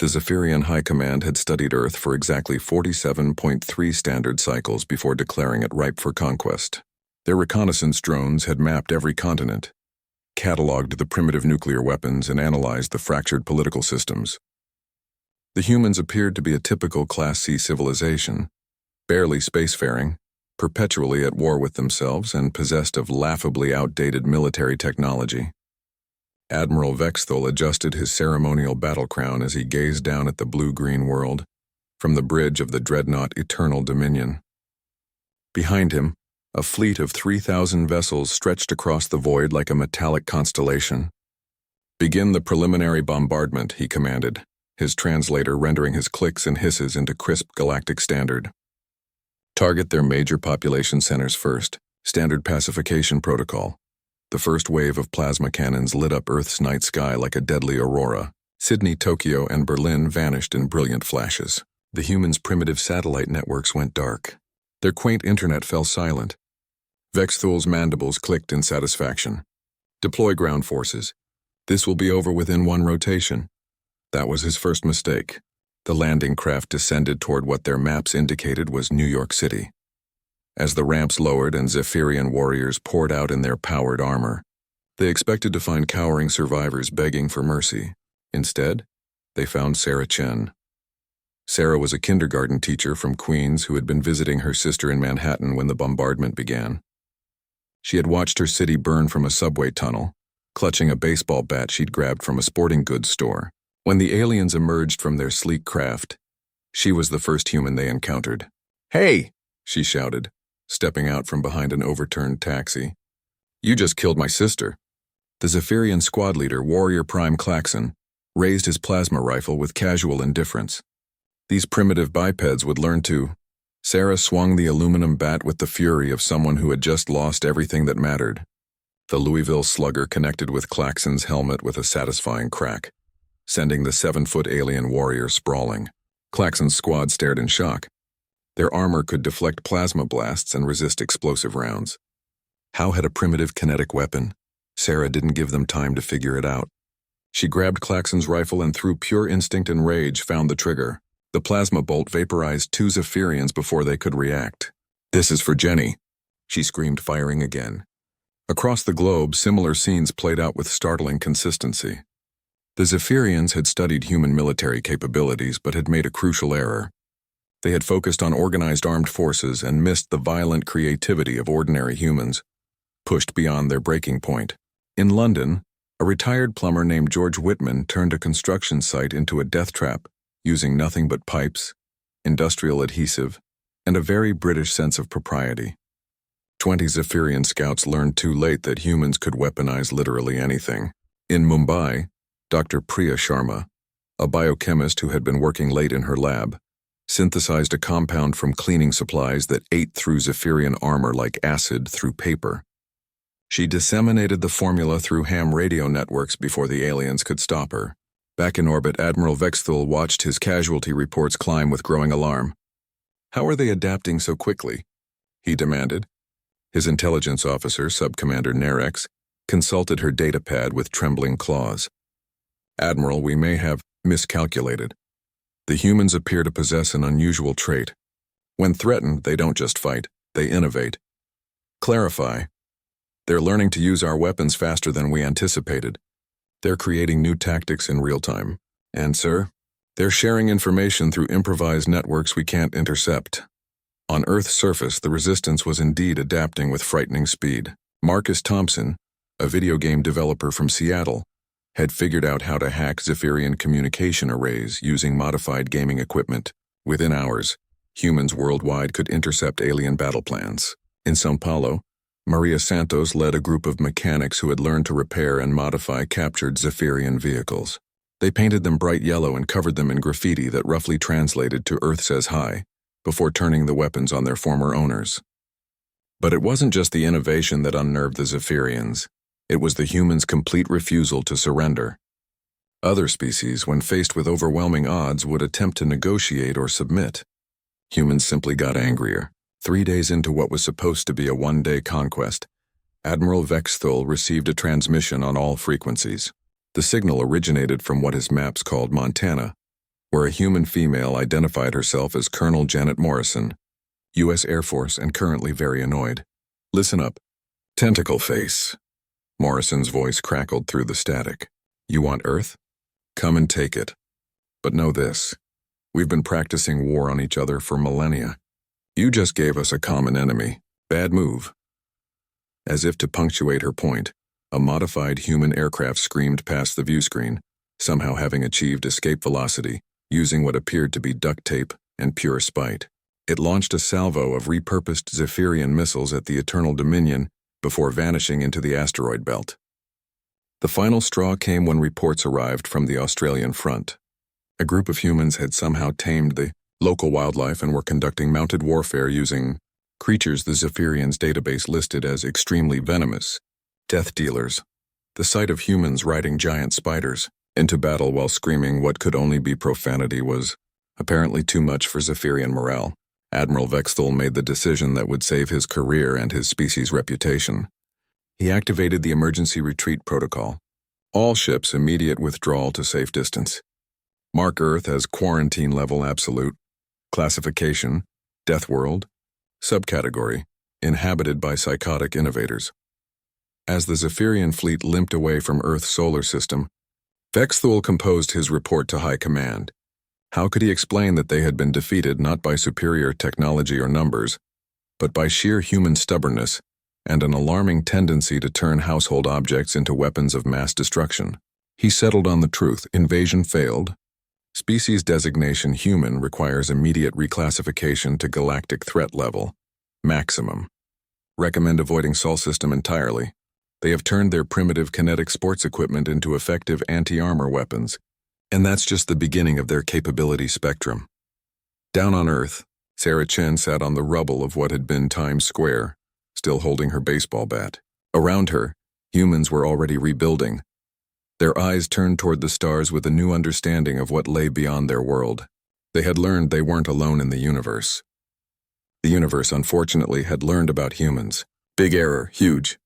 The Zephyrian High Command had studied Earth for exactly 47.3 standard cycles before declaring it ripe for conquest. Their reconnaissance drones had mapped every continent, catalogued the primitive nuclear weapons, and analyzed the fractured political systems. The humans appeared to be a typical Class C civilization, barely spacefaring, perpetually at war with themselves, and possessed of laughably outdated military technology. Admiral Vexthul adjusted his ceremonial battle crown as he gazed down at the blue-green world from the bridge of the dreadnought Eternal Dominion. Behind him, a fleet of 3,000 vessels stretched across the void like a metallic constellation. "Begin the preliminary bombardment," he commanded, his translator rendering his clicks and hisses into crisp galactic standard. "Target their major population centers first. Standard pacification protocol." The first wave of plasma cannons lit up Earth's night sky like a deadly aurora. Sydney, Tokyo, and Berlin vanished in brilliant flashes. The humans' primitive satellite networks went dark. Their quaint internet fell silent. Vexthul's mandibles clicked in satisfaction. "Deploy ground forces. This will be over within one rotation." That was his first mistake. The landing craft descended toward what their maps indicated was New York City. As the ramps lowered and Zephyrian warriors poured out in their powered armor, they expected to find cowering survivors begging for mercy. Instead, they found Sarah Chen. Sarah was a kindergarten teacher from Queens who had been visiting her sister in Manhattan when the bombardment began. She had watched her city burn from a subway tunnel, clutching a baseball bat she'd grabbed from a sporting goods store. When the aliens emerged from their sleek craft, she was the first human they encountered. "Hey!" she shouted, stepping out from behind an overturned taxi. "You just killed my sister." The Zephyrian squad leader, Warrior Prime Klaxon, raised his plasma rifle with casual indifference. These primitive bipeds would learn to. Sarah swung the aluminum bat with the fury of someone who had just lost everything that mattered. The Louisville Slugger connected with Klaxon's helmet with a satisfying crack, sending the 7-foot alien warrior sprawling. Klaxon's squad stared in shock. Their armor could deflect plasma blasts and resist explosive rounds. How had a primitive kinetic weapon? Sarah didn't give them time to figure it out. She grabbed Klaxon's rifle and through pure instinct and rage found the trigger. The plasma bolt vaporized 2 Zephyrians before they could react. "This is for Jenny," she screamed, firing again. Across the globe, similar scenes played out with startling consistency. The Zephyrians had studied human military capabilities but had made a crucial error. They had focused on organized armed forces and missed the violent creativity of ordinary humans, pushed beyond their breaking point. In London, a retired plumber named George Whitman turned a construction site into a death trap, using nothing but pipes, industrial adhesive, and a very British sense of propriety. 20 Zephyrian scouts learned too late that humans could weaponize literally anything. In Mumbai, Dr. Priya Sharma, a biochemist who had been working late in her lab, synthesized a compound from cleaning supplies that ate through Zephyrian armor like acid through paper. She disseminated the formula through ham radio networks before the aliens could stop her. Back in orbit, Admiral Vexthul watched his casualty reports climb with growing alarm. "How are they adapting so quickly?" he demanded. His intelligence officer, Subcommander Nerex, consulted her datapad with trembling claws. "Admiral, we may have miscalculated. The humans appear to possess an unusual trait. When threatened, they don't just fight, they innovate. Clarify. They're learning to use our weapons faster than we anticipated. They're creating new tactics in real time. And, sir, they're sharing information through improvised networks we can't intercept." On Earth's surface, the Resistance was indeed adapting with frightening speed. Marcus Thompson, a video game developer from Seattle, had figured out how to hack Zephyrian communication arrays using modified gaming equipment. Within hours, humans worldwide could intercept alien battle plans. In São Paulo, Maria Santos led a group of mechanics who had learned to repair and modify captured Zephyrian vehicles. They painted them bright yellow and covered them in graffiti that roughly translated to "Earth says hi," before turning the weapons on their former owners. But it wasn't just the innovation that unnerved the Zephyrians. It was the humans' complete refusal to surrender. Other species, when faced with overwhelming odds, would attempt to negotiate or submit. Humans simply got angrier. 3 days into what was supposed to be a one-day conquest, Admiral Vexthul received a transmission on all frequencies. The signal originated from what his maps called Montana, where a human female identified herself as Colonel Janet Morrison, U.S. Air Force, and currently very annoyed. Listen up. Tentacle face. Morrison's voice crackled through the static. You want Earth? Come and take it. But know this. We've been practicing war on each other for millennia. You just gave us a common enemy. Bad move. As if to punctuate her point, a modified human aircraft screamed past the viewscreen, somehow having achieved escape velocity, using what appeared to be duct tape and pure spite. It launched a salvo of repurposed Zephyrian missiles at the Eternal Dominion before vanishing into the asteroid belt. The final straw came when reports arrived from the Australian front. A group of humans had somehow tamed the local wildlife and were conducting mounted warfare using creatures the Zephyrians database listed as extremely venomous, death dealers. The sight of humans riding giant spiders into battle while screaming what could only be profanity was apparently too much for Zephyrian morale. Admiral Vexthal made the decision that would save his career and his species' reputation. He activated the emergency retreat protocol. All ships immediate withdrawal to safe distance. Mark Earth as quarantine level absolute. Classification, Death World. Subcategory, inhabited by psychotic innovators. As the Zephyrian fleet limped away from Earth's solar system, Vexthal composed his report to High Command. How could he explain that they had been defeated not by superior technology or numbers, but by sheer human stubbornness and an alarming tendency to turn household objects into weapons of mass destruction? He settled on the truth. Invasion failed. Species designation human requires immediate reclassification to galactic threat level, maximum. Recommend avoiding Sol system entirely. They have turned their primitive kinetic sports equipment into effective anti-armor weapons, and that's just the beginning of their capability spectrum. Down on Earth, Sarah Chen sat on the rubble of what had been Times Square, still holding her baseball bat. Around her, humans were already rebuilding. Their eyes turned toward the stars with a new understanding of what lay beyond their world. They had learned they weren't alone in the universe. The universe, unfortunately, had learned about humans. Big error, huge.